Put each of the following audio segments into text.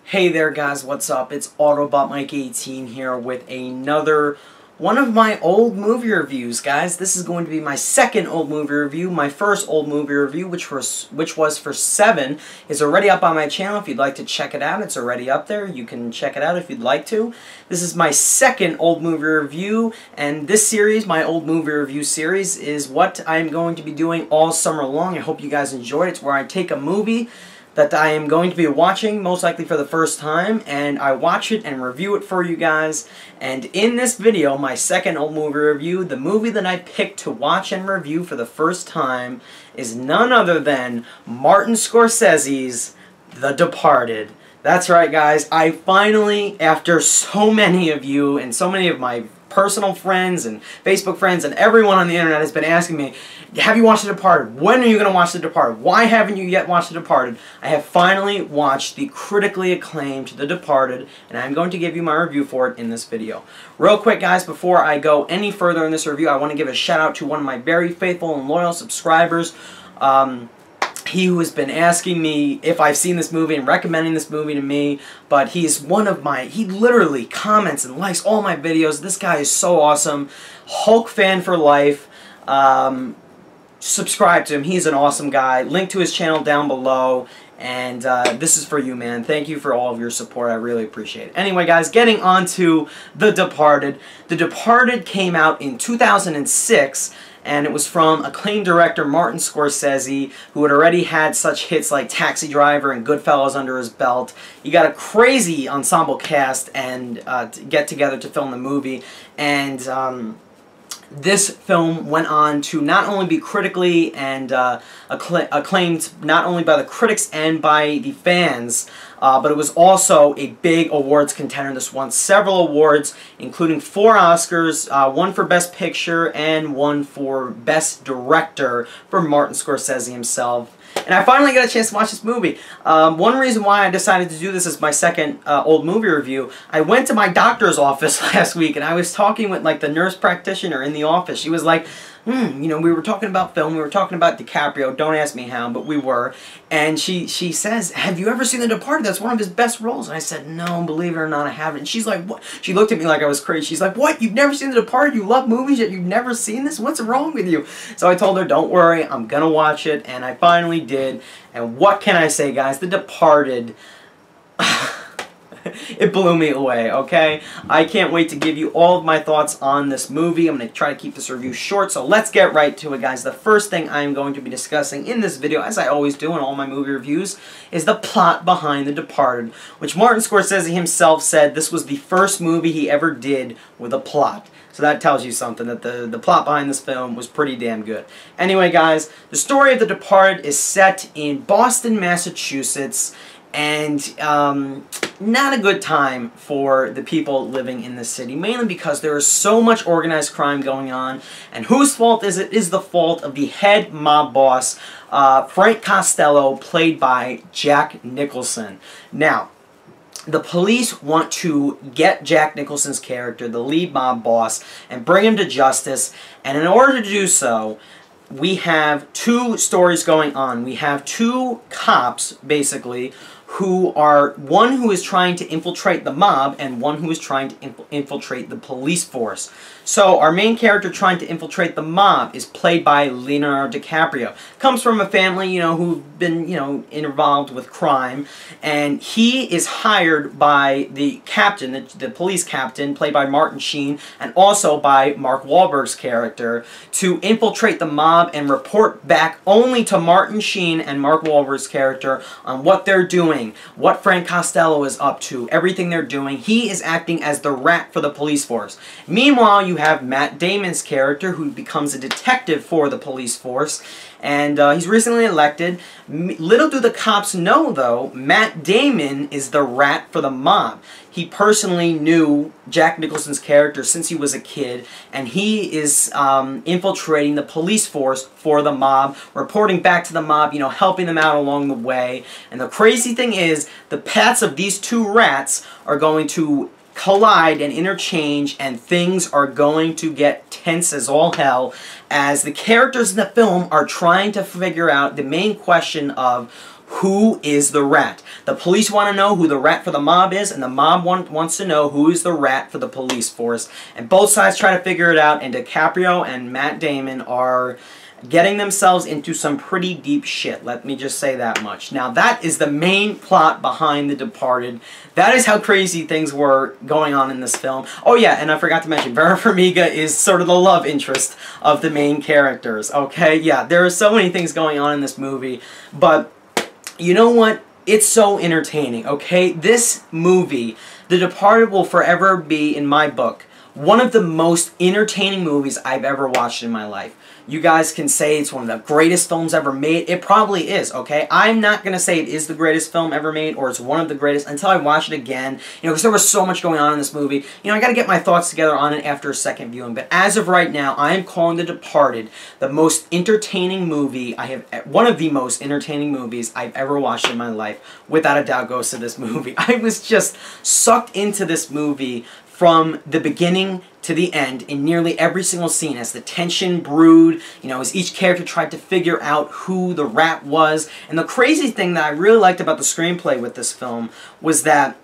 Hey there guys, what's up? It's Autobot Mike 18 here with another one of my old movie reviews, guys. This is going to be my second old movie review. My first old movie review, which was for Seven, is already up on my channel. If you'd like to check it out, it's already up there. You can check it out if you'd like to. This is my second old movie review, and this series, my old movie review series, is what I'm going to be doing all summer long. I hope you guys enjoy it. It's where I take a movie that I am going to be watching, most likely for the first time, and I watch it and review it for you guys. And in this video, my second old movie review, the movie that I picked to watch and review for the first time is none other than Martin Scorsese's The Departed. That's right, guys. I finally, after so many of you and so many of my personal friends and Facebook friends and everyone on the internet has been asking me, have you watched The Departed? When are you going to watch The Departed? Why haven't you yet watched The Departed? I have finally watched the critically acclaimed The Departed, and I'm going to give you my review for it in this video. Real quick, guys, before I go any further in this review, I want to give a shout out to one of my very faithful and loyal subscribers. He who has been asking me if I've seen this movie and recommending this movie to me, but he's one of my, he literally comments and likes all my videos. This guy is so awesome. Hulk fan for life. Subscribe to him. He's an awesome guy. Link to his channel down below. And this is for you, man. Thank you for all of your support. I really appreciate it. Anyway, guys, getting on to The Departed. The Departed came out in 2006. And it was from acclaimed director Martin Scorsese, who had already had such hits like Taxi Driver and Goodfellas under his belt. He got a crazy ensemble cast and to get together to film the movie. And this film went on to not only be critically and acclaimed not only by the critics and by the fans, but it was also a big awards contender. This won several awards, including 4 Oscars, one for Best Picture and one for Best Director for Martin Scorsese himself. And I finally got a chance to watch this movie. One reason why I decided to do this as my second old movie review, I went to my doctor's office last week and I was talking with like the nurse practitioner in the office. She was like, you know, we were talking about film, we were talking about DiCaprio, don't ask me how, but we were. And she says, have you ever seen The Departed? That's one of his best roles. And I said, no, believe it or not, I haven't. And she's like, what? She looked at me like I was crazy. She's like, what? You've never seen The Departed? You love movies yet you've never seen this? What's wrong with you? So I told her, don't worry, I'm gonna watch it. And I finally did. And what can I say, guys? The Departed... it blew me away, okay? I can't wait to give you all of my thoughts on this movie. I'm going to try to keep this review short, so let's get right to it, guys. The first thing I'm going to be discussing in this video, as I always do in all my movie reviews, is the plot behind The Departed, which Martin Scorsese himself said this was the first movie he ever did with a plot. So that tells you something, that the plot behind this film was pretty damn good. Anyway, guys, the story of The Departed is set in Boston, Massachusetts, and not a good time for the people living in the city, mainly because there is so much organized crime going on. And whose fault is it? It is the fault of the head mob boss, Frank Costello, played by Jack Nicholson. Now, the police want to get Jack Nicholson's character, the lead mob boss, and bring him to justice. And in order to do so, we have 2 stories going on. We have 2 cops, basically, who are, one who is trying to infiltrate the mob and one who is trying to infiltrate the police force. So our main character trying to infiltrate the mob is played by Leonardo DiCaprio. Comes from a family, you know, who've been, you know, involved with crime, and he is hired by the captain, the police captain, played by Martin Sheen, and also by Mark Wahlberg's character, to infiltrate the mob and report back only to Martin Sheen and Mark Wahlberg's character on what they're doing, what Frank Costello is up to, everything they're doing. He is acting as the rat for the police force. Meanwhile, you have Matt Damon's character, who becomes a detective for the police force, and he's recently elected. Little do the cops know, though, Matt Damon is the rat for the mob. He personally knew Jack Nicholson's character since he was a kid, and he is infiltrating the police force for the mob, reporting back to the mob, you know, helping them out along the way. And the crazy thing is, the paths of these 2 rats are going to collide and interchange, and things are going to get tense as all hell as the characters in the film are trying to figure out the main question of who is the rat. The police want to know who the rat for the mob is, and the mob wants to know who is the rat for the police force. And both sides try to figure it out, and DiCaprio and Matt Damon are getting themselves into some pretty deep shit. Let me just say that much. Now, that is the main plot behind The Departed. That is how crazy things were going on in this film. Oh yeah, and I forgot to mention, Vera Farmiga is sort of the love interest of the main characters, okay? Yeah, there are so many things going on in this movie, but you know what? It's so entertaining, okay? This movie, The Departed, will forever be, in my book, one of the most entertaining movies I've ever watched in my life. You guys can say it's one of the greatest films ever made. It probably is, okay? I'm not going to say it is the greatest film ever made or it's one of the greatest until I watch it again. You know, because there was so much going on in this movie. You know, I got to get my thoughts together on it after a second viewing. But as of right now, I am calling The Departed the most entertaining movie one of the most entertaining movies I've ever watched in my life. Without a doubt goes to this movie. I was just sucked into this movie from the beginning to the end in nearly every single scene as the tension brewed, you know, as each character tried to figure out who the rat was. And the crazy thing that I really liked about the screenplay with this film was that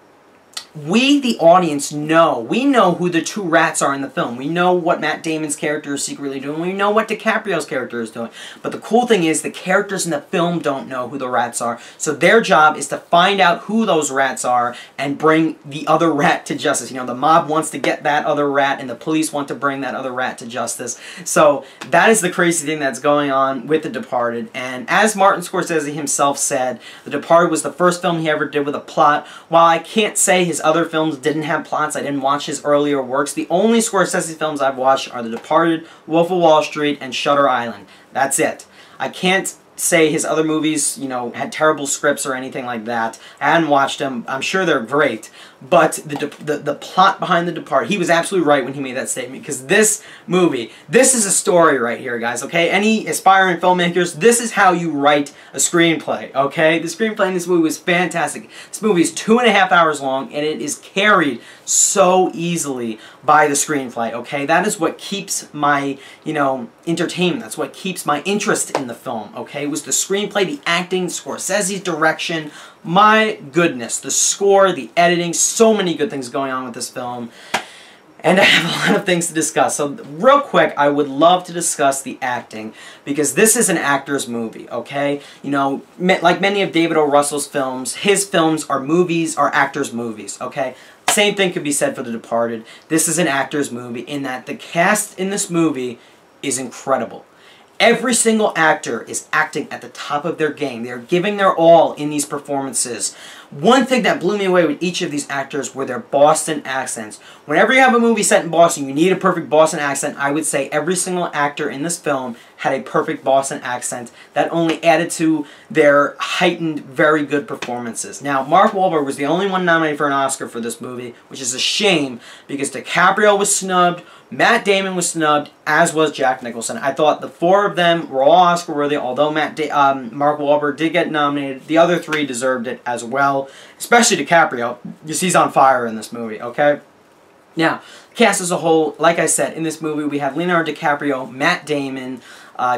we, the audience, we know who the two rats are in the film. We know what Matt Damon's character is secretly doing. We know what DiCaprio's character is doing. But the cool thing is the characters in the film don't know who the rats are. So their job is to find out who those rats are and bring the other rat to justice. You know, the mob wants to get that other rat and the police want to bring that other rat to justice. So that is the crazy thing that's going on with The Departed. And as Martin Scorsese himself said, The Departed was the first film he ever did with a plot. While I can't say his other films didn't have plots, I didn't watch his earlier works. The only Scorsese films I've watched are The Departed, Wolf of Wall Street, and Shutter Island. That's it. I can't say his other movies, you know, had terrible scripts or anything like that. I hadn't watched them. I'm sure they're great. But the plot behind The Departed, he was absolutely right when he made that statement. Because this movie, this is a story right here, guys, okay? Any aspiring filmmakers, this is how you write a screenplay, okay? The screenplay in this movie was fantastic. This movie is 2.5 hours long, and it is carried so easily by the screenplay, okay? That is what keeps my, you know, entertainment. That's what keeps my interest in the film, okay? It was the screenplay, the acting, Scorsese's direction. My goodness, the score, the editing, so many good things going on with this film. And I have a lot of things to discuss. So real quick, I would love to discuss the acting because this is an actor's movie, okay? You know, like many of David O. Russell's films, his films are actors' movies, okay? Same thing could be said for The Departed. This is an actor's movie in that the cast in this movie is incredible. Every single actor is acting at the top of their game. They're giving their all in these performances. One thing that blew me away with each of these actors were their Boston accents. Whenever you have a movie set in Boston, you need a perfect Boston accent. I would say every single actor in this film had a perfect Boston accent that only added to their heightened, very good performances. Now, Mark Wahlberg was the only one nominated for an Oscar for this movie, which is a shame because DiCaprio was snubbed, Matt Damon was snubbed, as was Jack Nicholson. I thought the four of them were all Oscar-worthy, although Mark Wahlberg did get nominated. The other three deserved it as well, especially DiCaprio, because he's on fire in this movie, okay? Now, cast as a whole, like I said, in this movie we have Leonardo DiCaprio, Matt Damon,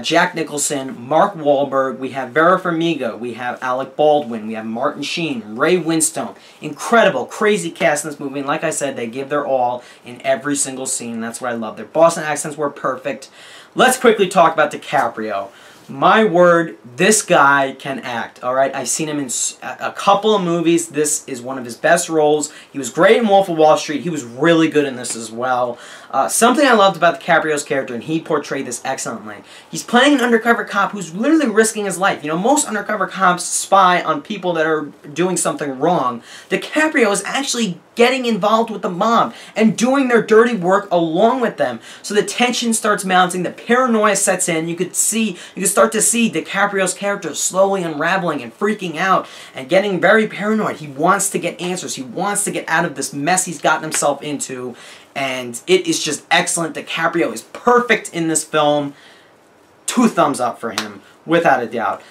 Jack Nicholson, Mark Wahlberg, we have Vera Farmiga, we have Alec Baldwin, we have Martin Sheen, Ray Winstone. Incredible, crazy cast in this movie, and like I said, they give their all in every single scene. That's what I love. Their Boston accents were perfect. Let's quickly talk about DiCaprio. My word, this guy can act, alright? I've seen him in a couple of movies. This is one of his best roles. He was great in Wolf of Wall Street. He was really good in this as well. Something I loved about DiCaprio's character, and he portrayed this excellently, he's playing an undercover cop who's literally risking his life. You know, most undercover cops spy on people that are doing something wrong. DiCaprio is actually getting involved with the mob and doing their dirty work along with them. So the tension starts mounting, the paranoia sets in. You could start to see DiCaprio's character slowly unraveling and freaking out and getting very paranoid. He wants to get answers. He wants to get out of this mess he's gotten himself into. And it is just excellent. DiCaprio is perfect in this film. 2 thumbs up for him, without a doubt.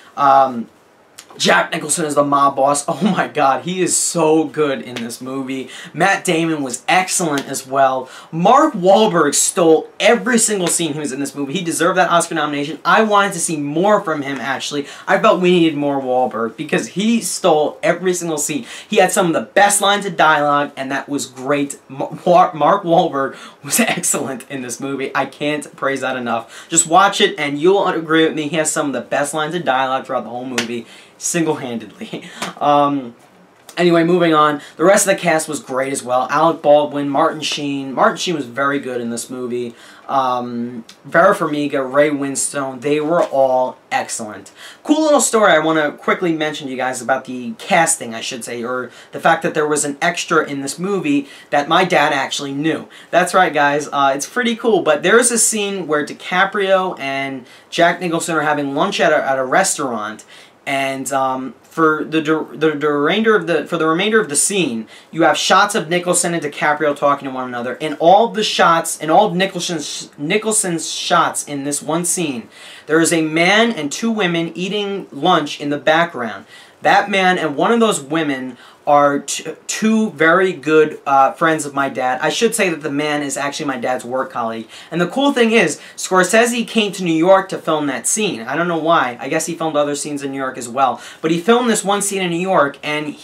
Jack Nicholson is the mob boss. Oh my god, he is so good in this movie. Matt Damon was excellent as well. Mark Wahlberg stole every single scene he was in this movie. He deserved that Oscar nomination. I wanted to see more from him, actually. I felt we needed more Wahlberg because he stole every single scene. He had some of the best lines of dialogue, and that was great. Mark Wahlberg was excellent in this movie. I can't praise that enough. Just watch it, and you'll agree with me. He has some of the best lines of dialogue throughout the whole movie. Single-handedly. Anyway, moving on. The rest of the cast was great as well. Alec Baldwin, Martin Sheen. Martin Sheen was very good in this movie. Vera Farmiga, Ray Winstone. They were all excellent. Cool little story I want to quickly mention to you guys about the casting, I should say, or the fact that there was an extra in this movie that my dad actually knew. That's right, guys. It's pretty cool, but there's a scene where DiCaprio and Jack Nicholson are having lunch at a restaurant. And for the remainder of the scene, you have shots of Nicholson and DiCaprio talking to one another. And all the shots, and all of Nicholson's shots in this one scene, there is a man and two women eating lunch in the background. That man and one of those women are two very good friends of my dad. I should say that the man is actually my dad's work colleague. And the cool thing is, Scorsese came to New York to film that scene. I don't know why. I guess he filmed other scenes in New York as well. But he filmed this one scene in New York, and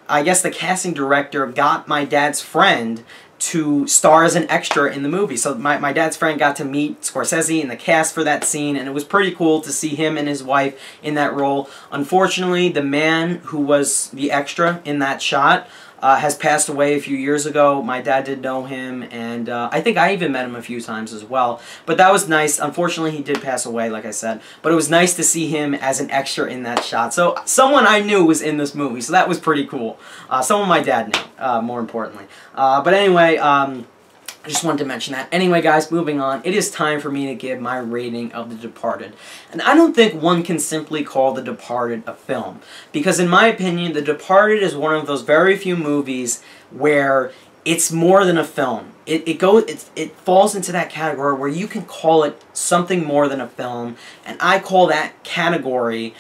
I guess the casting director got my dad's friend to star as an extra in the movie. So my dad's friend got to meet Scorsese in the cast for that scene, and it was pretty cool to see him and his wife in that role. Unfortunately, the man who was the extra in that shot has passed away a few years ago. My dad did know him, and I think I even met him a few times as well. But that was nice. Unfortunately, he did pass away, like I said. But it was nice to see him as an extra in that shot. So someone I knew was in this movie, so that was pretty cool. Someone my dad knew, more importantly. But anyway, I just wanted to mention that. Anyway, guys, moving on. It is time for me to give my rating of The Departed. And I don't think one can simply call The Departed a film. Because in my opinion, The Departed is one of those very few movies where it's more than a film. It falls into that category where you can call it something more than a film. And I call that category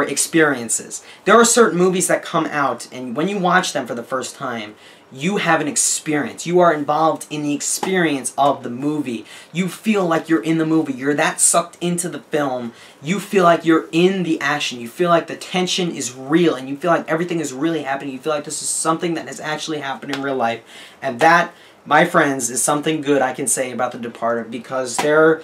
experiences. There are certain movies that come out, and when you watch them for the first time, you have an experience. You are involved in the experience of the movie. You feel like you're in the movie. You're that sucked into the film. You feel like you're in the action. You feel like the tension is real, and you feel like everything is really happening. You feel like this is something that has actually happened in real life. And that, my friends, is something good I can say about The Departed, because there's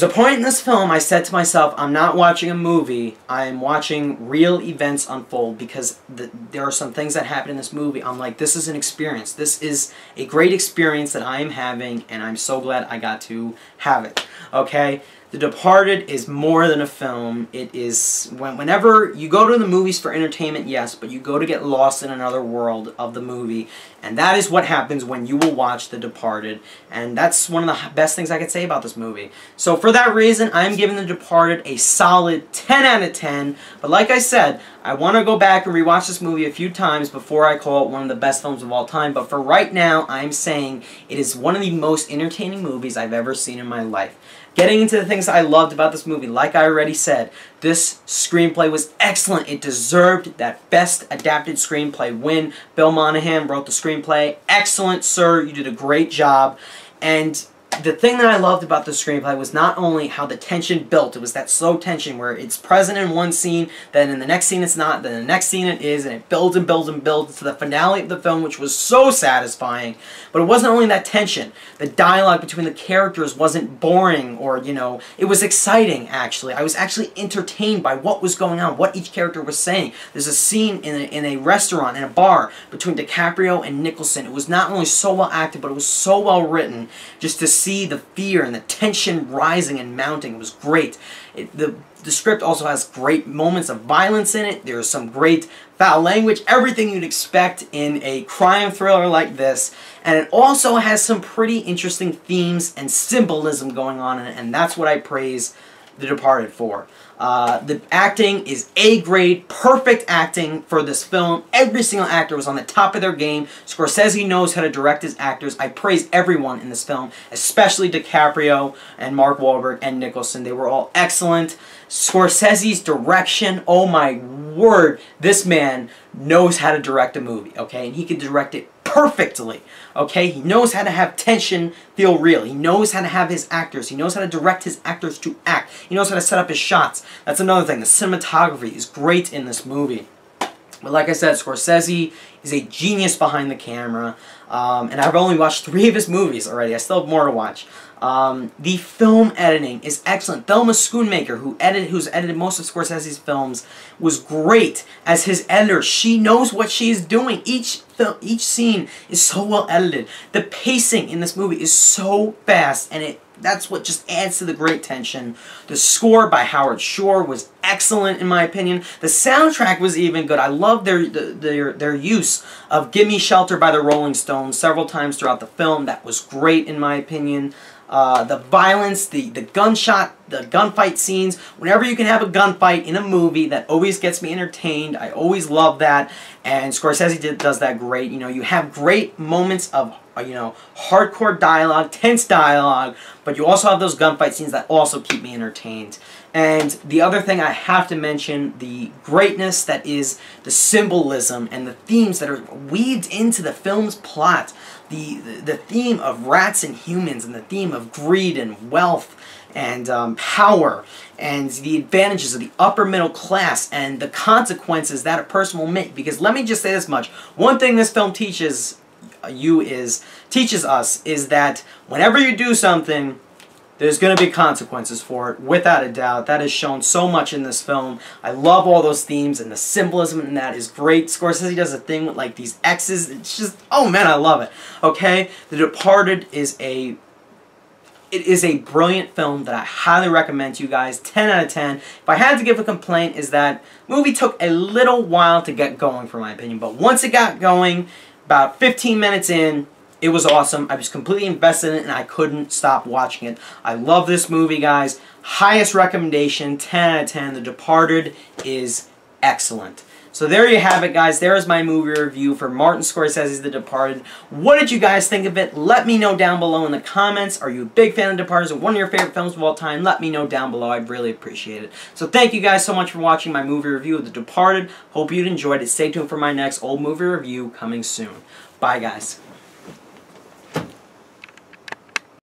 a point in this film I said to myself, I'm not watching a movie, I'm watching real events unfold, because there are some things that happen in this movie. I'm like, this is an experience. This is a great experience that I am having, and I'm so glad I got to have it. Okay? The Departed is more than a film. It is, whenever you go to the movies for entertainment, yes, but you go to get lost in another world of the movie. And that is what happens when you will watch The Departed. And that's one of the best things I could say about this movie. So for that reason, I'm giving The Departed a solid 10 out of 10. But like I said, I want to go back and rewatch this movie a few times before I call it one of the best films of all time. But for right now, I'm saying it is one of the most entertaining movies I've ever seen in my life. Getting into the things I loved about this movie, like I already said, this screenplay was excellent. It deserved that Best Adapted Screenplay win. Bill Monahan wrote the screenplay. Excellent, sir. You did a great job. And the thing that I loved about the screenplay was not only how the tension built. It was that slow tension where it's present in one scene, then in the next scene it's not, then in the next scene it is, and it builds and builds and builds to the finale of the film, which was so satisfying. But it wasn't only that tension. The dialogue between the characters wasn't boring or, you know, it was exciting, actually. I was actually entertained by what was going on, what each character was saying. There's a scene in a restaurant, in a bar, between DiCaprio and Nicholson. It was not only so well acted, but it was so well written, just to see the fear and the tension rising and mounting. It was great. The script also has great moments of violence in it. There's some great foul language, everything you'd expect in a crime thriller like this. And it also has some pretty interesting themes and symbolism going on in it, and that's what I praise The Departed for. The acting is A grade, perfect acting for this film. Every single actor was on the top of their game. Scorsese knows how to direct his actors. I praise everyone in this film, especially DiCaprio and Mark Wahlberg and Nicholson. They were all excellent. Scorsese's direction, oh my word, this man knows how to direct a movie, okay? And he can direct it perfectly, okay? He knows how to have tension feel real. He knows how to have his actors. He knows how to direct his actors to act. He knows how to set up his shots. That's another thing. The cinematography is great in this movie. But like I said, Scorsese is a genius behind the camera, and I've only watched 3 of his movies already. I still have more to watch. The film editing is excellent. Thelma Schoonmaker, who's edited most of Scorsese's films, was great as his editor. She knows what she is doing. Each scene is so well edited. The pacing in this movie is so fast, and that's what just adds to the great tension. The score by Howard Shore was excellent in my opinion. The soundtrack was even good. I love their use of "Gimme Shelter" by the Rolling Stones several times throughout the film. That was great in my opinion. The violence, the gunfight scenes. Whenever you can have a gunfight in a movie, that always gets me entertained. I always love that, and Scorsese does that great. You know, you have great moments of hardcore dialogue, tense dialogue, but you also have those gunfight scenes that also keep me entertained. And the other thing I have to mention, the greatness that is the symbolism and the themes that are weaved into the film's plot. The theme of rats and humans, and the theme of greed and wealth and power, and the advantages of the upper middle class, and the consequences that a person will make. Because let me just say this much. One thing this film teaches us is that whenever you do something, there's going to be consequences for it, without a doubt. That is shown so much in this film. I love all those themes, and the symbolism in that is great. Scorsese does a thing with like these X's. It's just, oh man, I love it. Okay, The Departed is a brilliant film that I highly recommend to you guys. 10 out of 10. If I had to give a complaint, is that movie took a little while to get going, for my opinion. But once it got going, about 15 minutes in, it was awesome. I was completely invested in it, and I couldn't stop watching it. I love this movie, guys. Highest recommendation, 10 out of 10. The Departed is excellent. So there you have it, guys. There is my movie review for Martin Scorsese's The Departed. What did you guys think of it? Let me know down below in the comments. Are you a big fan of Departed? Is it one of your favorite films of all time? Let me know down below. I'd really appreciate it. So thank you guys so much for watching my movie review of The Departed. Hope you enjoyed it. Stay tuned for my next old movie review coming soon. Bye, guys.